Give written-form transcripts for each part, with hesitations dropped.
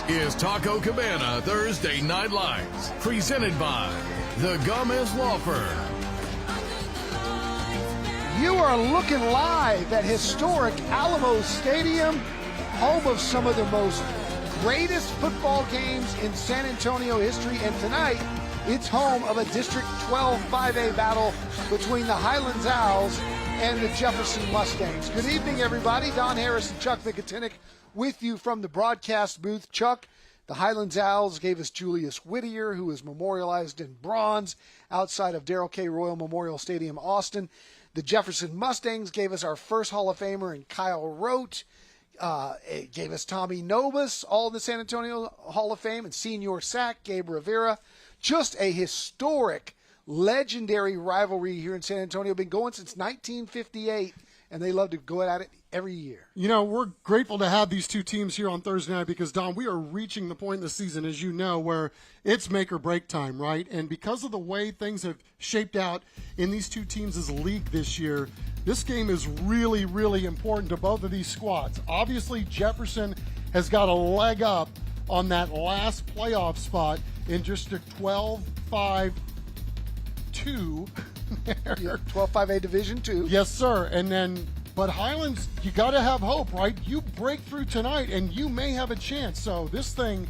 This is Taco Cabana Thursday Night Lights, presented by the Gomez Law Firm. You are looking live at historic Alamo Stadium, home of some of the most greatest football games in San Antonio history, and tonight it's home of a District 12 5A battle between the Highlands Owls and the Jefferson Mustangs. Good evening, everybody. Don Harris and Chuck Vikatinik with you from the broadcast booth. Chuck, the Highlands Owls gave us Julius Whittier, who is memorialized in bronze outside of Darrell K. Royal Memorial Stadium, Austin. The Jefferson Mustangs gave us our first Hall of Famer in Kyle Rote. It gave us Tommy Nobis, all in the San Antonio Hall of Fame, and Senior Sack, Gabe Rivera. Just a historic, legendary rivalry here in San Antonio. Been going since 1958, and they love to go at it every year. You know, we're grateful to have these two teams here on Thursday night because, Don, we are reaching the point in the season, as you know, where it's make or break time, right? And because of the way things have shaped out in these two teams' league this year, this game is really, really important to both of these squads. Obviously, Jefferson has got a leg up on that last playoff spot in District 12-5-2. 12-5A Division 2. Yes, sir. But Highlands, you got to have hope, right? You break through tonight, and you may have a chance. So this thing,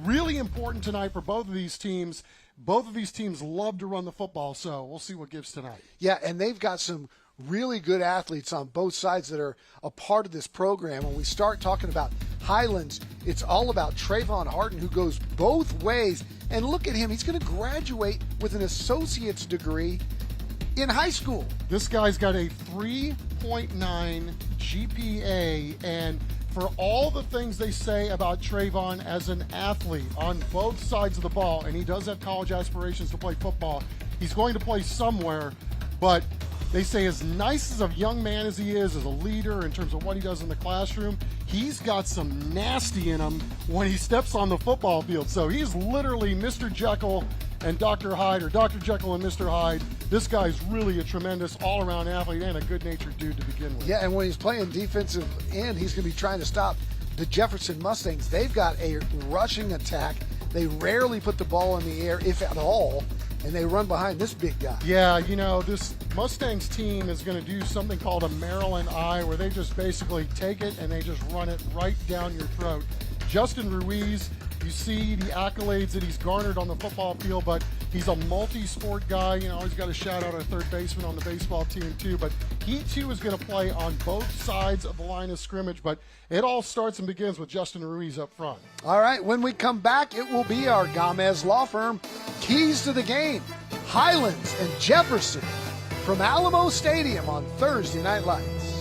really important tonight for both of these teams. Both of these teams love to run the football, so we'll see what gives tonight. Yeah, and they've got some really good athletes on both sides that are a part of this program. When we start talking about Highlands, it's all about Trayvon Harden, who goes both ways. And look at him. He's going to graduate with an associate's degree in high school. This guy's got a 3.9 GPA, and for all the things they say about Trayvon as an athlete on both sides of the ball, and he does have college aspirations to play football, he's going to play somewhere, but they say as nice as a young man as he is, as a leader in terms of what he does in the classroom, he's got some nasty in him when he steps on the football field. So he's literally Mr. Jekyll and Dr. Hyde, or Dr. Jekyll and Mr. Hyde. This guy's really a tremendous all-around athlete and a good-natured dude to begin with. Yeah, and when he's playing defensive end, he's going to be trying to stop the Jefferson Mustangs. They've got a rushing attack. They rarely put the ball in the air, if at all, and they run behind this big guy. Yeah, you know, this Mustangs team is going to do something called a Maryland Eye, where they just basically take it and they just run it right down your throat. Justin Ruiz, you see the accolades that he's garnered on the football field, but he's a multi-sport guy. You know, always got to shout out our third baseman on the baseball team too, but he too is going to play on both sides of the line of scrimmage, but it all starts and begins with Justin Ruiz up front. All right, when we come back, it will be our Gomez Law Firm keys to the game. Highlands and Jefferson from Alamo Stadium on Thursday Night Lights.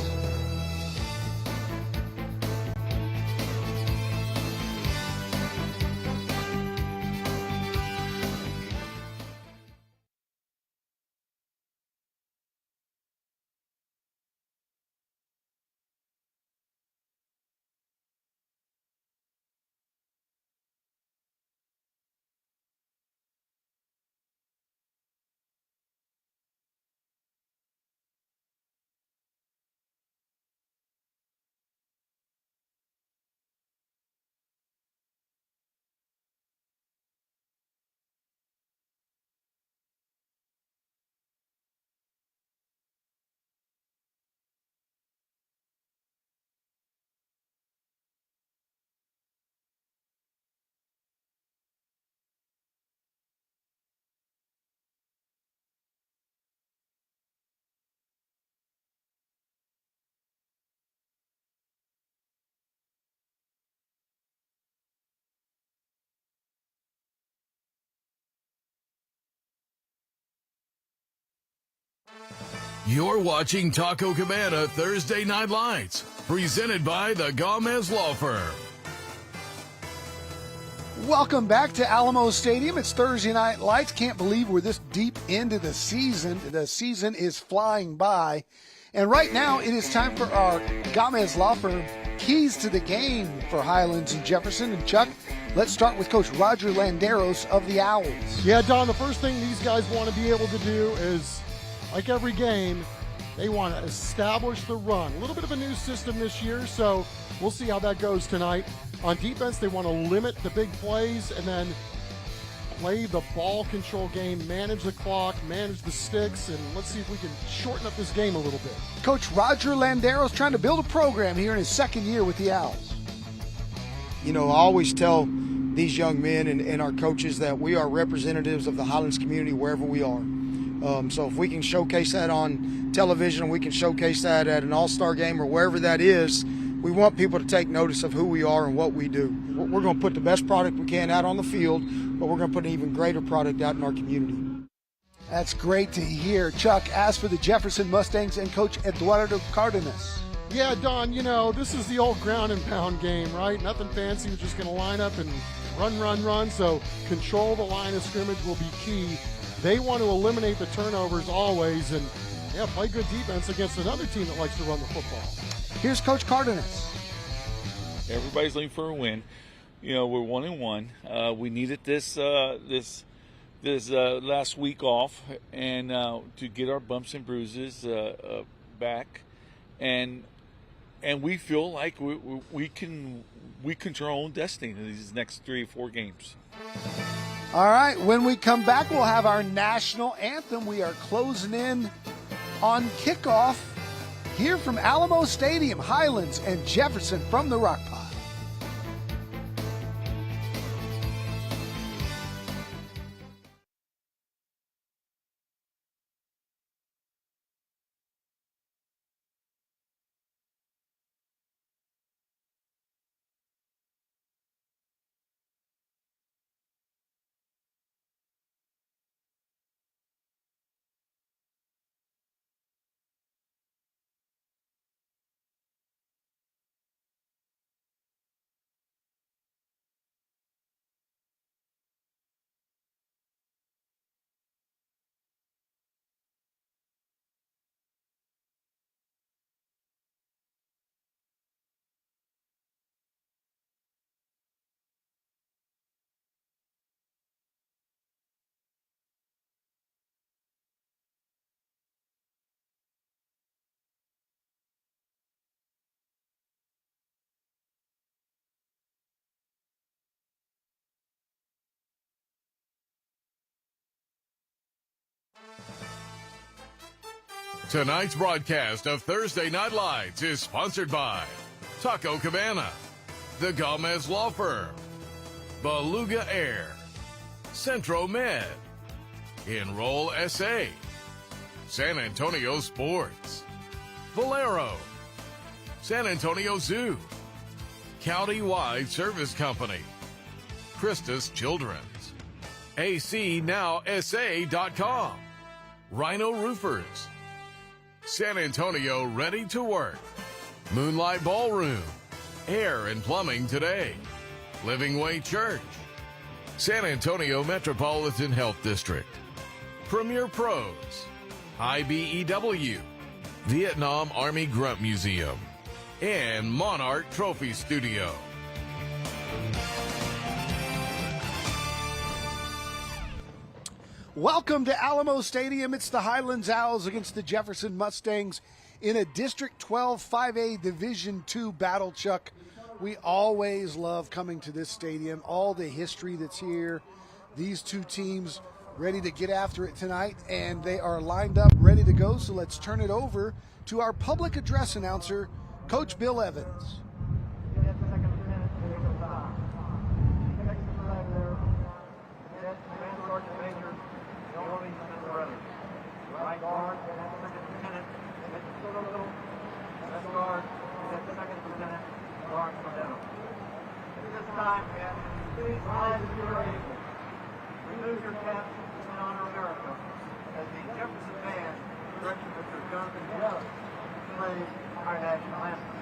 You're watching Taco Cabana Thursday Night Lights, presented by the Gomez Law Firm. Welcome back to Alamo Stadium. It's Thursday Night Lights. Can't believe we're this deep into the season. The season is flying by. And right now, it is time for our Gomez Law Firm keys to the game for Highlands and Jefferson. And Chuck, let's start with Coach Roger Landeros of the Owls. Yeah, Don, the first thing these guys want to be able to do is, like every game, They want to establish the run. A little bit of a new system this year, so we'll see how that goes tonight. On defense, they want to limit the big plays and then play the ball control game, manage the clock, manage the sticks, and let's see if we can shorten up this game a little bit. Coach Roger Landero's trying to build a program here in his second year with the Owls. You know, I always tell these young men and our coaches that we are representatives of the Highlands community wherever we are. So if we can showcase that on television, and we can showcase that at an all-star game or wherever that is, we want people to take notice of who we are and what we do. We're going to put the best product we can out on the field, but we're going to put an even greater product out in our community. That's great to hear. Chuck, as for the Jefferson Mustangs and Coach Eduardo Cardenas. Yeah, Don, you know, this is the old ground and pound game, right? Nothing fancy. We're just going to line up and run. So control the line of scrimmage will be key. They want to eliminate the turnovers always and, yeah, play good defense against another team that likes to run the football. Here's Coach Cardenas. Everybody's looking for a win. You know, we're 1-1. We needed this last week off and to get our bumps and bruises back, and we feel like we control our own destiny in these next 3 or 4 games. All right, when we come back, we'll have our national anthem. We are closing in on kickoff here from Alamo Stadium, Highlands and Jefferson from the Rock Pod. Tonight's broadcast of Thursday Night Lights is sponsored by Taco Cabana, The Gomez Law Firm, Beluga Air, Centro Med, Enroll SA, San Antonio Sports, Valero, San Antonio Zoo, County-Wide Service Company, Christus Children's, ACNowSA.com, Rhino Roofers, San Antonio Ready to Work, Moonlight Ballroom, Air and Plumbing Today, Living Way Church, San Antonio Metropolitan Health District, Premier Pros, IBEW, Vietnam Army Grunt Museum, and Monarch Trophy Studio. Welcome to Alamo Stadium. It's the Highlands Owls against the Jefferson Mustangs in a District 12 5A Division II battle, Chuck. We always love coming to this stadium, all the history that's here. These two teams ready to get after it tonight, and they are lined up, ready to go. So let's turn it over to our public address announcer, Coach Bill Evans. Remove your caps and honor America as the Jefferson band, directed Mr. Jonathan Young, plays our national anthem.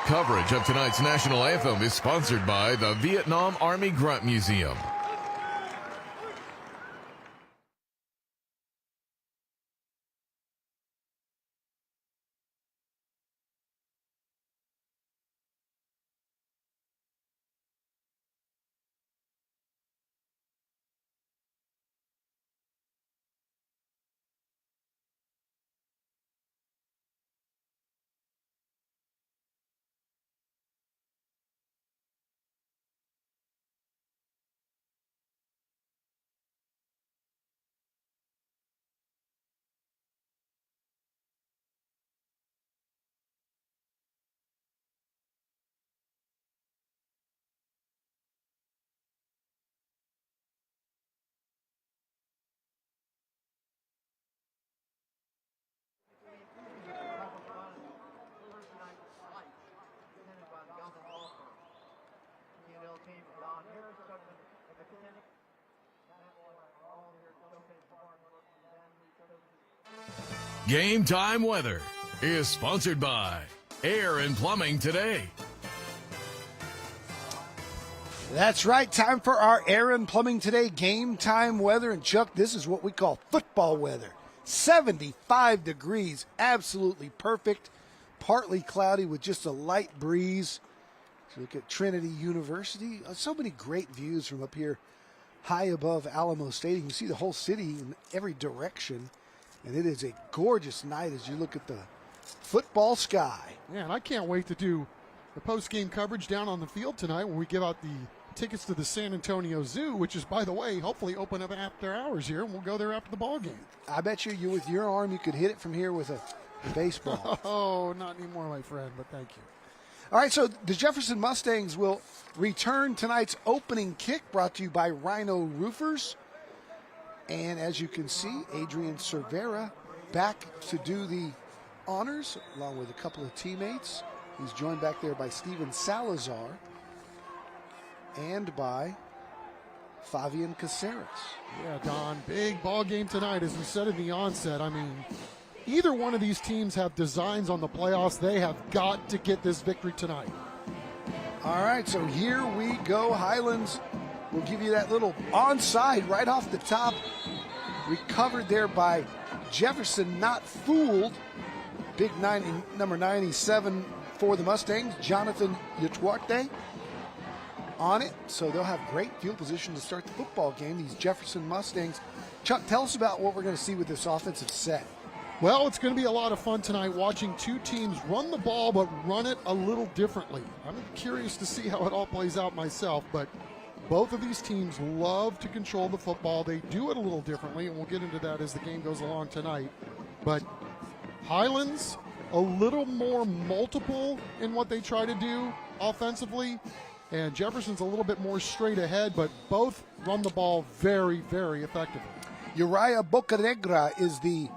Coverage of tonight's national anthem is sponsored by the Vietnam Army Grunt Museum. Game Time Weather is sponsored by Air and Plumbing Today. That's right. Time for our Air and Plumbing Today Game Time Weather. And Chuck, this is what we call football weather. 75 degrees, absolutely perfect. Partly cloudy with just a light breeze. So look at Trinity University. So many great views from up here high above Alamo Stadium. You see the whole city in every direction. And it is a gorgeous night as you look at the football sky. Yeah, and I can't wait to do the post-game coverage down on the field tonight when we give out the tickets to the San Antonio Zoo, which is, by the way, hopefully open up after hours here, and we'll go there after the ball game. I bet you with your arm, you could hit it from here with a baseball. Oh, not anymore, my friend, but thank you. All right, so the Jefferson Mustangs will return tonight's opening kick, brought to you by Rhino Roofers. And as you can see, Adrian Cervera back to do the honors, along with a couple of teammates. He's joined back there by Steven Salazar and by Fabian Caceres. Yeah, Don, big ball game tonight, as we said in the onset. I mean, either one of these teams have designs on the playoffs. They have got to get this victory tonight. All right, so here we go. Highlands will give you that little onside right off the top. Recovered there by Jefferson, not fooled. Big number 97 for the Mustangs, Jonathan Yatuarte on it. So they'll have great field position to start the football game, these Jefferson Mustangs. Chuck, tell us about what we're going to see with this offensive set. Well, it's going to be a lot of fun tonight watching two teams run the ball, but run it a little differently. I'm curious to see how it all plays out myself, but both of these teams love to control the football. They do it a little differently, and we'll get into that as the game goes along tonight. But Highlands, a little more multiple in what they try to do offensively, and Jefferson's a little bit more straight ahead, but both run the ball very, very effectively. Uriah Bocanegra is the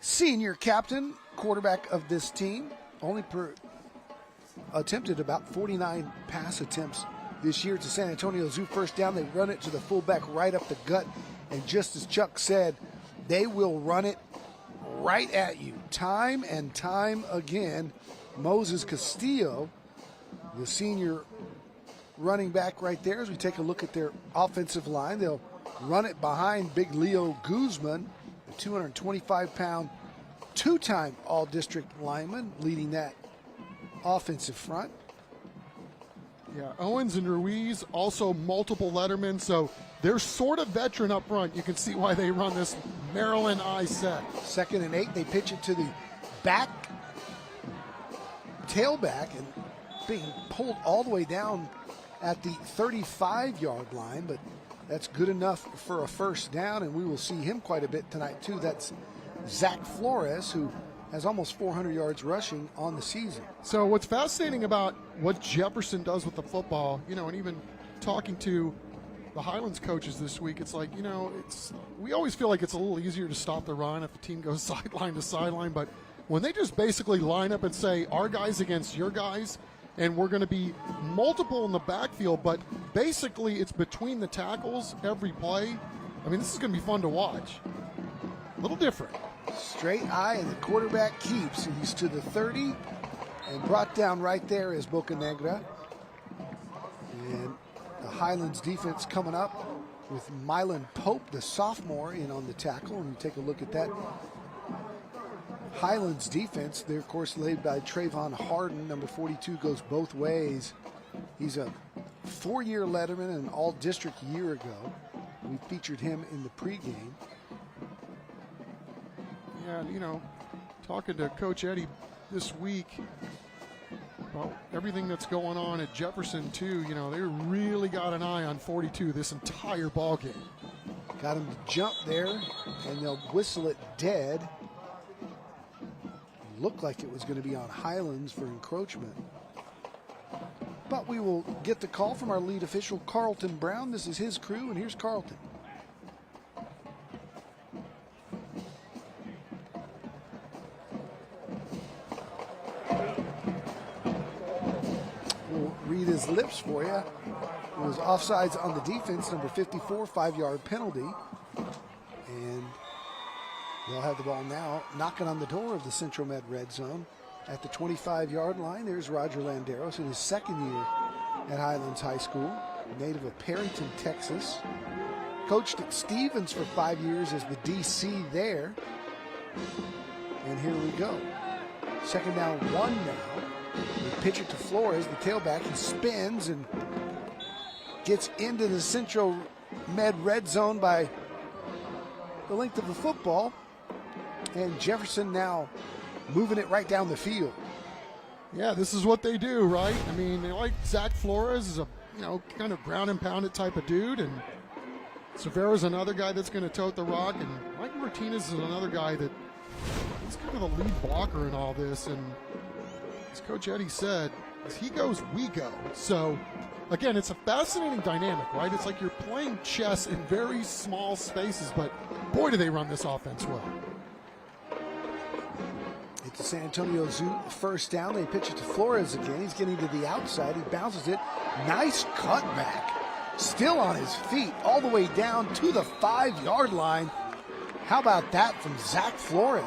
senior captain, quarterback of this team. Only attempted about 49 pass attempts this year. It's a San Antonio Zoo first down. They run it to the fullback right up the gut. And just as Chuck said, they will run it right at you time and time again. Moses Castillo, the senior running back right there. As we take a look at their offensive line, they'll run it behind big Leo Guzman, the 225-pound two-time all-district lineman leading that offensive front. Yeah, Owens and Ruiz, also multiple lettermen, so they're sort of veteran up front. You can see why they run this Maryland I set. 2nd and 8, they pitch it to the back, tailback, and being pulled all the way down at the 35-yard line, but that's good enough for a first down, and we will see him quite a bit tonight, too. That's Zach Flores, who has almost 400 yards rushing on the season. So what's fascinating about what Jefferson does with the football, and even talking to the Highlands coaches this week, it's like, we always feel like it's a little easier to stop the run if the team goes sideline to sideline, but when they just basically line up and say, our guys against your guys, and we're going to be multiple in the backfield, but basically it's between the tackles every play. I mean, this is going to be fun to watch. A little different. Straight eye, and the quarterback keeps. He's to the 30, And brought down right there is Bocanegra. And the Highlands defense coming up with Mylan Pope, the sophomore, in on the tackle. And you take a look at that Highlands defense. They're, of course, led by Trayvon Harden. Number 42 goes both ways. He's a 4-year letterman and an all-district year ago. We featured him in the pregame. Yeah, you know, talking to Coach Eddie this week about everything that's going on at Jefferson too, you know, they really got an eye on 42 this entire ball game. Got him to jump there, and they'll whistle it dead. Looked like it was going to be on Highlands for encroachment. But we will get the call from our lead official, Carlton Brown. This is his crew, and here's Carlton. We'll read his lips for you. It was offsides on the defense, number 54, 5-yard penalty. And they'll have the ball now, knocking on the door of the Central Med red zone. At the 25-yard line, there's Roger Landeros in his second year at Highlands High School, native of Perryton, Texas. Coached at Stevens for 5 years as the DC there. And here we go. Second down, 1 now. They pitch it to Flores, the tailback. He spins and gets into the Central Med red zone by the length of the football. And Jefferson now moving it right down the field. Yeah, this is what they do, right? I mean, they like Zach Flores is a, you know, kind of ground and pound it type of dude, and Severa's another guy that's going to tote the rock, and Mike Martinez is another guy that he's kind of the lead blocker in all this, and as Coach Eddie said, as he goes, we go. So, again, it's a fascinating dynamic, right? It's like you're playing chess in very small spaces, but boy, do they run this offense well. It's the San Antonio Zoo first down. They pitch it to Flores again. He's getting to the outside. He bounces it. Nice cutback. Still on his feet all the way down to the 5-yard line. How about that from Zach Flores?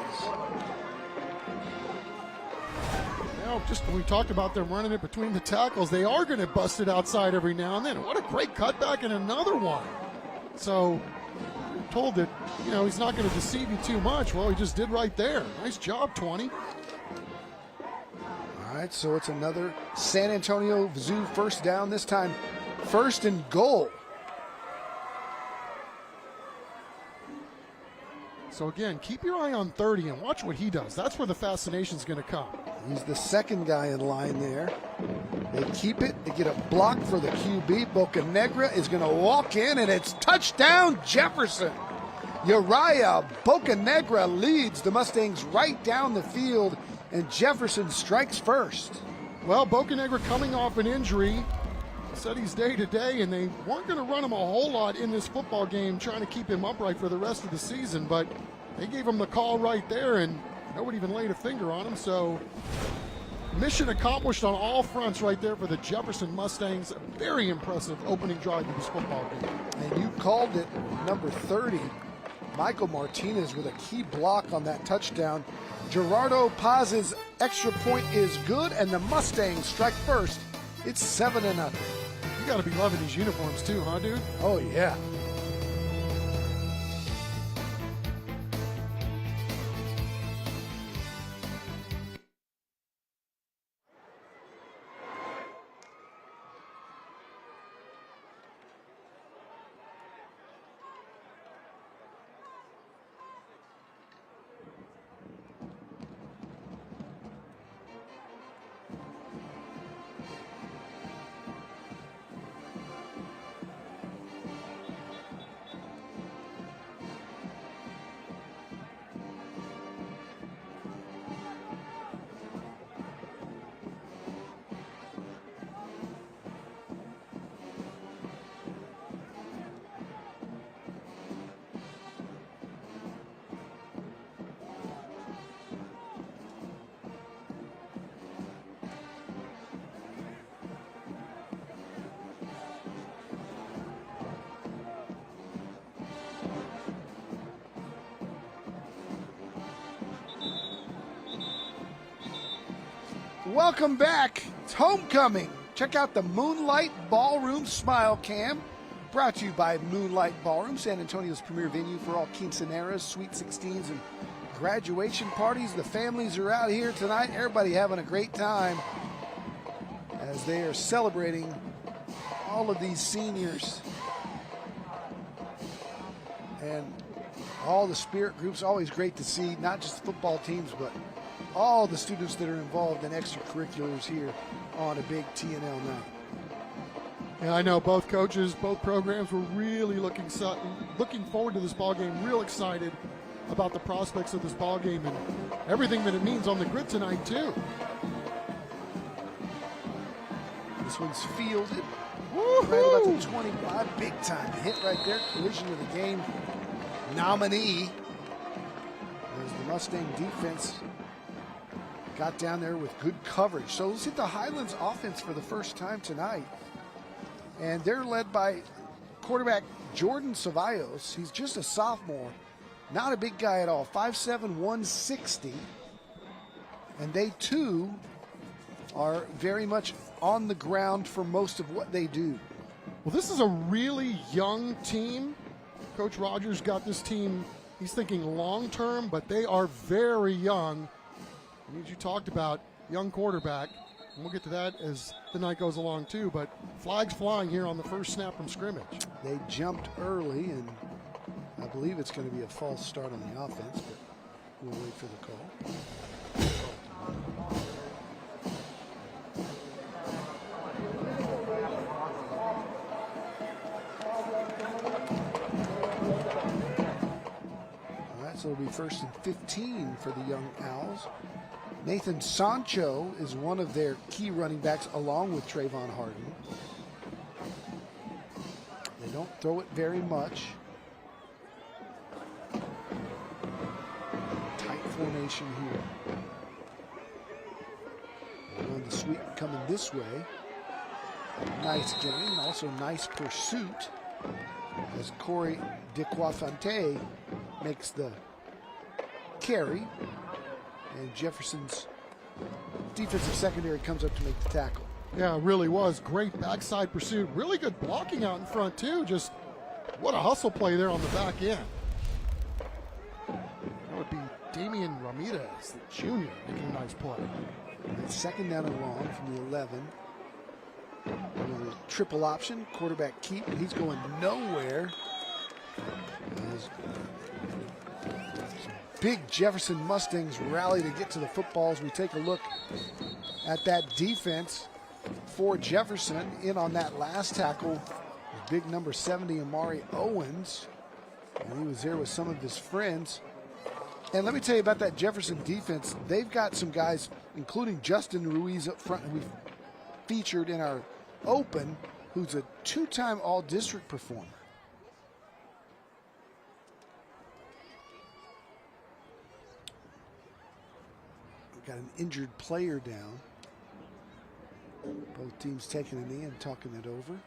Now, just when we talked about them running it between the tackles, they are going to bust it outside every now and then. What a great cutback and another one. So, told that, you know, he's not going to deceive you too much. Well, he just did right there. Nice job, 20. All right, so it's another San Antonio Zoo first down, this time first and goal. So again, keep your eye on 30 and watch what he does. That's where the fascination's going to come. He's the second guy in line there. They keep it. They get a block for the QB. Bocanegra is going to walk in, and it's touchdown Jefferson. Uriah Bocanegra leads the Mustangs right down the field, and Jefferson strikes first. Well, Bocanegra coming off an injury. Said he's day-to-day, and they weren't going to run him a whole lot in this football game, trying to keep him upright for the rest of the season, but they gave him the call right there, and nobody even laid a finger on him. So mission accomplished on all fronts right there for the Jefferson Mustangs. A very impressive opening drive of this football game. And you called it, number 30, Michael Martinez with a key block on that touchdown. Gerardo Paz's extra point is good, and the Mustangs strike first. It's 7-0. You got to be loving these uniforms too, huh, dude? Oh, yeah. Welcome back. It's homecoming. Check out the Moonlight Ballroom Smile Cam. Brought to you by Moonlight Ballroom, San Antonio's premier venue for all quinceaneras, sweet 16s, and graduation parties. The families are out here tonight. Everybody having a great time as they are celebrating all of these seniors and all the spirit groups. Always great to see not just the football teams, but all the students that are involved in extracurriculars here on a big TNL night. Yeah, I know both coaches, both programs were really looking forward to this ball game, real excited about the prospects of this ball game and everything that it means on the grid tonight too. This one's fielded right about the 25, big time hit right there, collision of the game nominee as the Mustang defense got down there with good coverage. So let's hit the Highlands offense for the first time tonight. And they're led by quarterback Jordan Ceballos. He's just a sophomore, not a big guy at all, 5'7", 160. And they too are very much on the ground for most of what they do. Well, this is a really young team. Coach Rogers got this team, he's thinking long term, but they are very young. And as you talked about, young quarterback, and we'll get to that as the night goes along too, but flags flying here on the first snap from scrimmage. They jumped early, and I believe it's going to be a false start on the offense, but we'll wait for the call. All right, so it'll be 1st and 15 for the young Owls. Nathan Sancho is one of their key running backs along with Trayvon Harden. They don't throw it very much. Tight formation here. And the sweep coming this way. Nice gain, also nice pursuit as Corey DeQuafonte makes the carry. And Jefferson's defensive secondary comes up to make the tackle. Yeah, it really was. Great backside pursuit. Really good blocking out in front, too. Just what a hustle play there on the back end. That would be Damian Ramirez, the junior, making a nice play. And 2nd down and long from the 11. With a triple option, quarterback keep, and he's going nowhere. As big Jefferson Mustangs rally to get to the football as we take a look at that defense for Jefferson. In on that last tackle, big number 70, Amari Owens. And he was there with some of his friends. And let me tell you about that Jefferson defense. They've got some guys, including Justin Ruiz up front, who we featured in our open, who's a 2-time All-District performer. Got an injured player down. Both teams taking a knee and talking it over.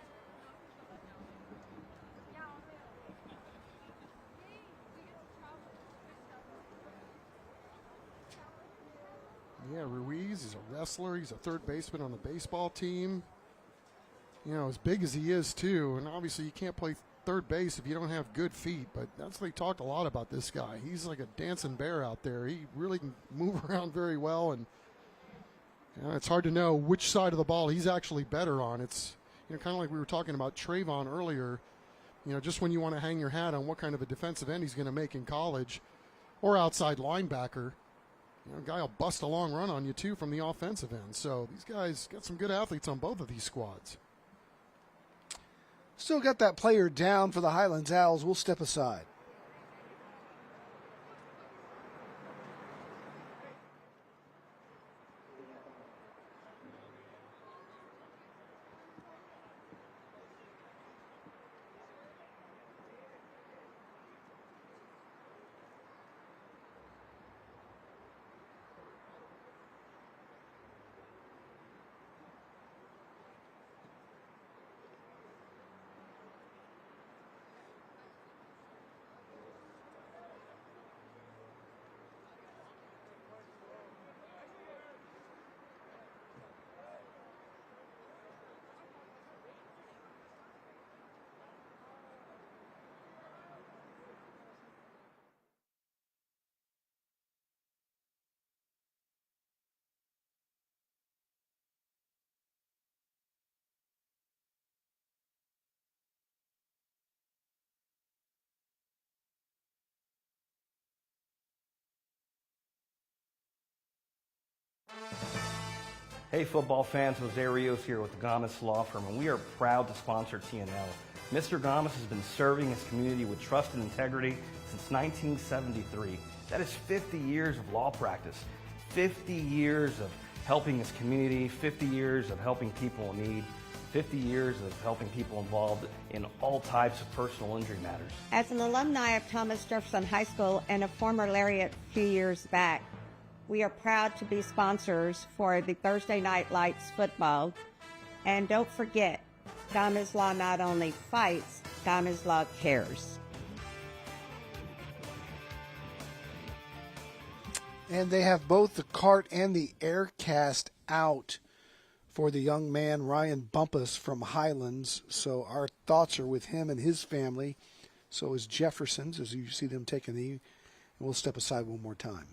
Yeah, Ruiz is a wrestler. He's a third baseman on the baseball team. You know, as big as he is, too. And obviously you can't play third base if you don't have good feet, but that's what they talked a lot about this guy. He's like a dancing bear out there. He really can move around very well, and you know, it's hard to know which side of the ball he's actually better on. It's, you know, kind of like we were talking about Trayvon earlier, you know, just when you want to hang your hat on what kind of a defensive end he's going to make in college or outside linebacker, you know, a guy will bust a long run on you too from the offensive end. So these guys got some good athletes on both of these squads. Still got that player down for the Highlands Owls. We'll step aside. Hey football fans, Jose Rios here with the Gomes Law Firm, and we are proud to sponsor TNL. Mr. Gomes has been serving his community with trust and integrity since 1973. That is 50 years of law practice, 50 years of helping his community, 50 years of helping people in need, 50 years of helping people involved in all types of personal injury matters. As an alumni of Thomas Jefferson High School and a former Lariat a few years back, we are proud to be sponsors for the Thursday Night Lights football. And don't forget, Gomes Law not only fights, Gomes Law cares. And they have both the cart and the air cast out for the young man Ryan Bumpus from Highlands. So our thoughts are with him and his family. So is Jefferson's, as you see them take a knee. And we'll step aside one more time.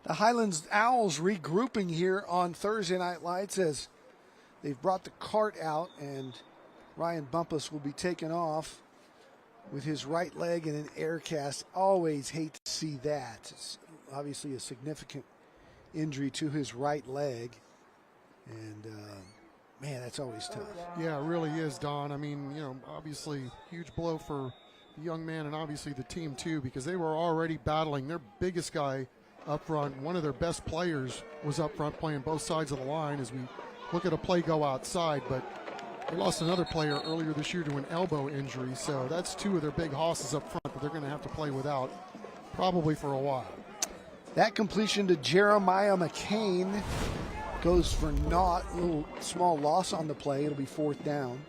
The Highlands Owls regrouping here on Thursday Night Lights as they've brought the cart out, and Ryan Bumpus will be taken off with his right leg in an air cast. Always hate to see that. It's obviously a significant injury to his right leg, and man, that's always tough. Yeah, it really is, Don. I mean, obviously huge blow for the young man and obviously the team too, because they were already battling their biggest guy up front. One of their best players was up front playing both sides of the line as we look at a play go outside, but they lost another player earlier this year to an elbow injury, so that's two of their big hosses up front that they're going to have to play without probably for a while. That completion to Jeremiah McCain goes for naught. A little small loss on the play. It'll be fourth down.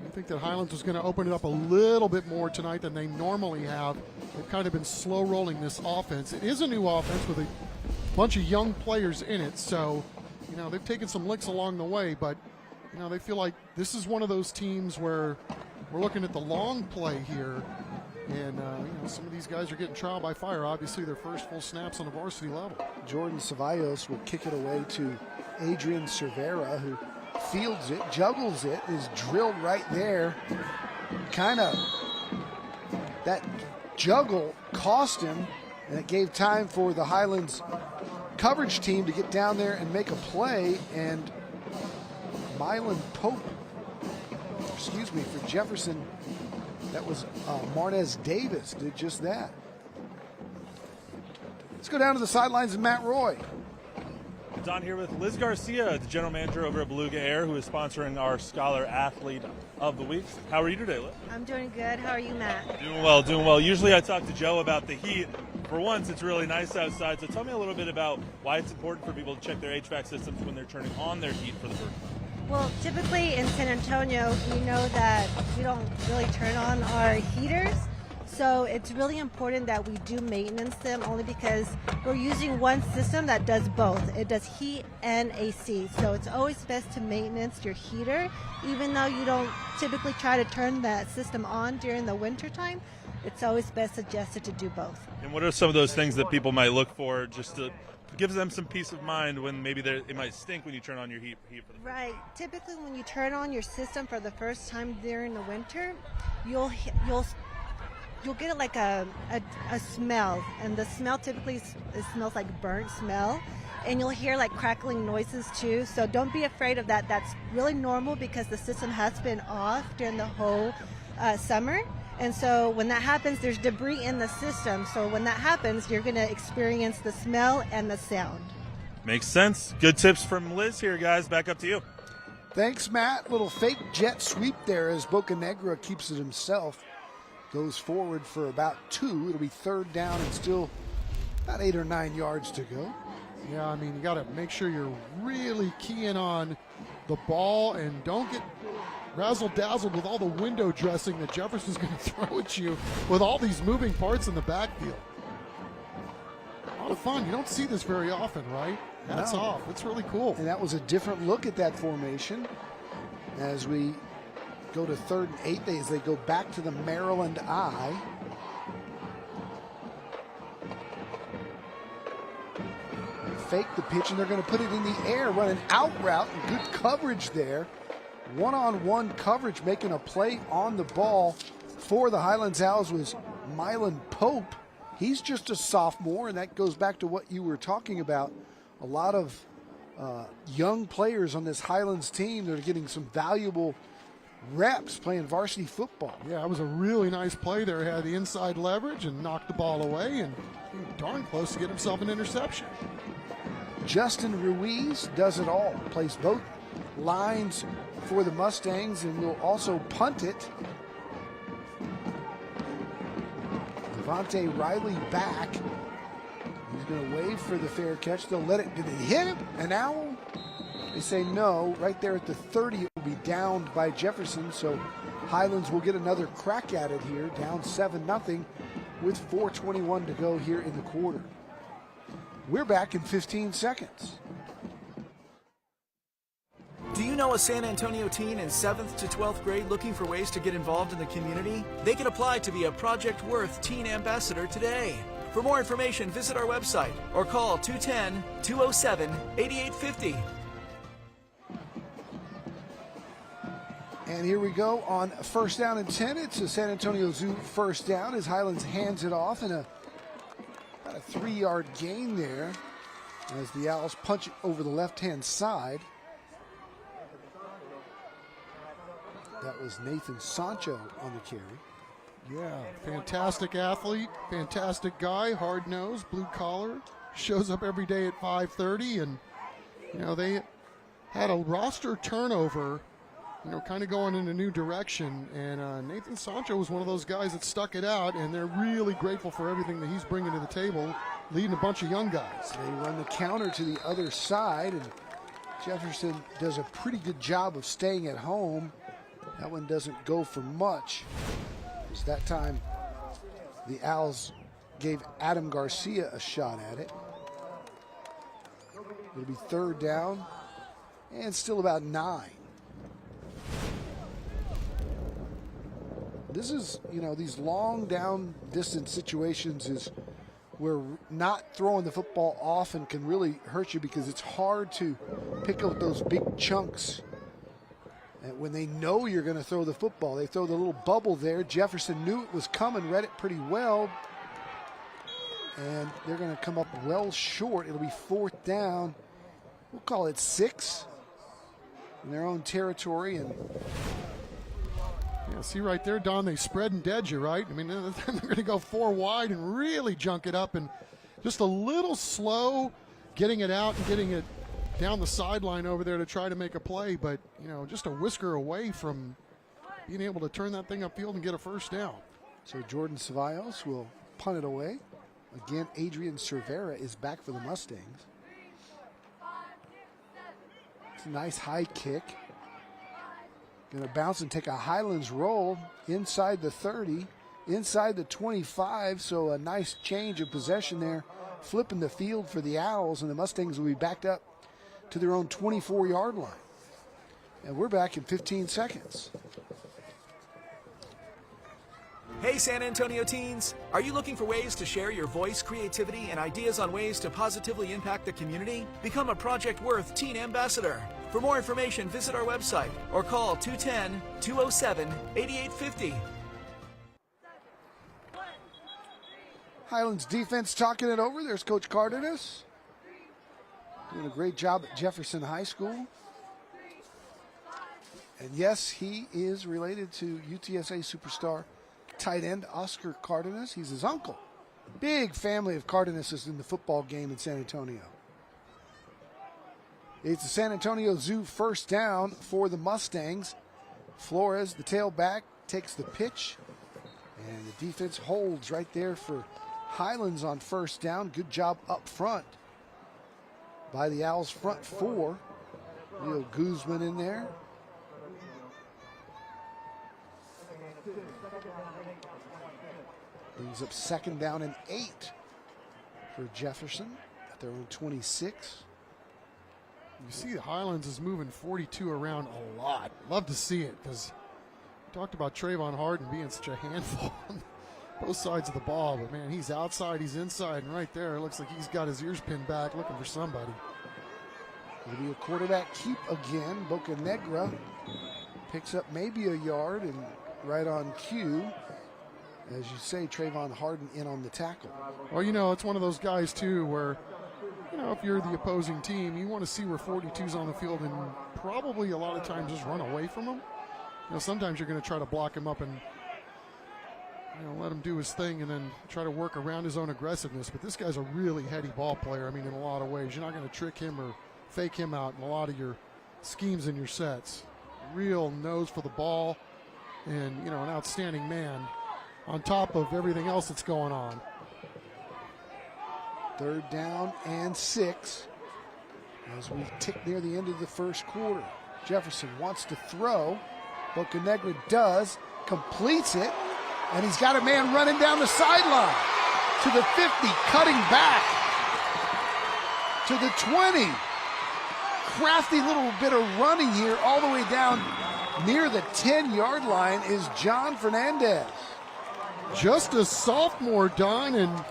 I think that Highlands was going to open it up a little bit more tonight than they normally have. They've kind of been slow rolling this offense. It is a new offense with a bunch of young players in it, so they've taken some licks along the way, but they feel like this is one of those teams where we're looking at the long play here, and some of these guys are getting trial by fire. Obviously, their first full snaps on the varsity level. Jordan Ceballos will kick it away to Adrian Cervera, who fields it, juggles it, is drilled right there. Kind of that juggle cost him, and it gave time for the Highlands coverage team to get down there and make a play, and Mylan Pope, for Jefferson, that was Marnez Davis, did just that. Let's go down to the sidelines and Matt Roy. Don here with Liz Garcia, the general manager over at Beluga Air, who is sponsoring our Scholar Athlete of the Week. How are you today, Liz? I'm doing good. How are you, Matt? Doing well, doing well. Usually I talk to Joe about the heat. For once, it's really nice outside. So tell me a little bit about why it's important for people to check their HVAC systems when they're turning on their heat for the first time. Well, typically in San Antonio, we know that we don't really turn on our heaters. So it's really important that we do maintenance them, only because we're using one system that does both. It does heat and AC. So it's always best to maintenance your heater, even though you don't typically try to turn that system on during the winter time. It's always best suggested to do both. And what are some of those things that people might look for just to give them some peace of mind when maybe it might stink when you turn on your heat for the Right. Typically when you turn on your system for the first time during the winter, you'll get like a smell, and the smell typically it smells like burnt smell, and you'll hear like crackling noises too. So don't be afraid of that. That's really normal because the system has been off during the whole summer. And so when that happens, there's debris in the system. So when that happens, you're going to experience the smell and the sound. Makes sense. Good tips from Liz here, guys. Back up to you. Thanks, Matt. Little fake jet sweep there as Bocanegra keeps it himself. Goes forward for about 2. It'll be third down and still about 8 or 9 yards to go. Yeah, I mean, you got to make sure you're really keying on the ball and don't get razzle-dazzled with all the window dressing that Jefferson's going to throw at you with all these moving parts in the backfield. A lot of fun. You don't see this very often, right? That's off. It's really cool. And that was a different look at that formation as we go to 3rd and 8 as they go back to the Maryland I. Fake the pitch, and they're going to put it in the air, run an out route, and good coverage there. One-on-one coverage, making a play on the ball for the Highlands Owls was Mylan Pope. He's just a sophomore, and that goes back to what you were talking about. A lot of young players on this Highlands team that are getting some valuable reps playing varsity football. Yeah, it was a really nice play there. He had the inside leverage and knocked the ball away, and darn close to get himself an interception. Justin Ruiz does it all, plays both lines for the Mustangs and will also punt it. Devontae Riley back. He's going to wave for the fair catch. They'll let it. Did they hit him? An owl? They say no. Right there at the 30, it will be downed by Jefferson. So Highlands will get another crack at it here, down 7-0 with 4:21 to go here in the quarter. We're back in 15 seconds. Do you know a San Antonio teen in 7th to 12th grade looking for ways to get involved in the community? They can apply to be a Project Worth Teen Ambassador today. For more information, visit our website or call 210-207-8850. And here we go on 1st down and 10. It's a San Antonio Zoo first down as Highlands hands it off in about a 3-yard gain there as the Owls punch it over the left-hand side. That was Nathan Sancho on the carry. Yeah, fantastic athlete, fantastic guy, hard-nosed, blue-collar, shows up every day at 5:30, and, they had a roster turnover, kind of going in a new direction, and Nathan Sancho was one of those guys that stuck it out, and they're really grateful for everything that he's bringing to the table, leading a bunch of young guys. They run the counter to the other side, and Jefferson does a pretty good job of staying at home. That one doesn't go for much. Because that time, the Owls gave Adam Garcia a shot at it. It'll be 3rd down and still about 9. This is, these long down distance situations is where not throwing the football often can really hurt you because it's hard to pick up those big chunks. And when they know you're going to throw the football, they throw the little bubble there. Jefferson knew it was coming, read it pretty well. And they're going to come up well short. It'll be 4th down. We'll call it 6 in their own territory. And yeah, see right there, Don, they spread and dead you, right? I mean, they're going to go 4 wide and really junk it up, and just a little slow getting it out and getting it down the sideline over there to try to make a play, but, just a whisker away from being able to turn that thing upfield and get a 1st down. So Jordan Ceballos will punt it away. Again, Adrian Cervera is back for the Mustangs. It's a nice high kick. Going to bounce and take a Highlands roll inside the 30, inside the 25, so a nice change of possession there, flipping the field for the Owls, and the Mustangs will be backed up to their own 24-yard line. And we're back in 15 seconds. Hey San Antonio teens, are you looking for ways to share your voice, creativity, and ideas on ways to positively impact the community? Become a Project Worth Teen Ambassador. For more information, visit our website or call 210-207-8850. Highlands defense talking it over. There's Coach Cardenas. Doing a great job at Jefferson High School. And yes, he is related to UTSA superstar tight end Oscar Cardenas. He's his uncle. Big family of Cardenases in the football game in San Antonio. It's the San Antonio Zoo first down for the Mustangs. Flores, the tailback, takes the pitch. And the defense holds right there for Highlands on first down. Good job up front by the Owls front four. Leo Guzman in there. Brings up second down and 8 for Jefferson at their own 26. You see the Highlands is moving 42 around a lot. Love to see it because we talked about Trayvon Harden being such a handful on both sides of the ball. But, man, he's outside, he's inside, and right there it looks like he's got his ears pinned back looking for somebody. It'll be a quarterback keep again. Bocanegra picks up maybe a yard and right on cue. As you say, Trayvon Harden in on the tackle. Well, you know, it's one of those guys, too, where, you know, if you're the opposing team, you want to see where 42's on the field and probably a lot of times just run away from him. You know, sometimes you're going to try to block him up and, you know, let him do his thing and then try to work around his own aggressiveness. But this guy's a really heady ball player. I mean, in a lot of ways. You're not going to trick him or fake him out in a lot of your schemes and your sets. Real nose for the ball and, you know, an outstanding man on top of everything else that's going on. Third down and 6 as we tick near the end of the first quarter. Jefferson wants to throw. Bocanegra does, completes it, and he's got a man running down the sideline to the 50, cutting back to the 20. Crafty little bit of running here all the way down near the 10-yard line is John Fernandez. Just a sophomore, Don, and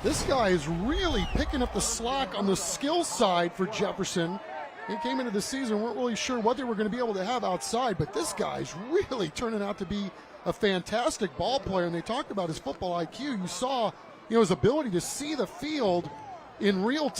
this guy is really picking up the slack on the skill side for Jefferson. He came into the season, weren't really sure what they were going to be able to have outside, but this guy's really turning out to be a fantastic ball player, and they talked about his football IQ. You saw, you know, his ability to see the field in real time.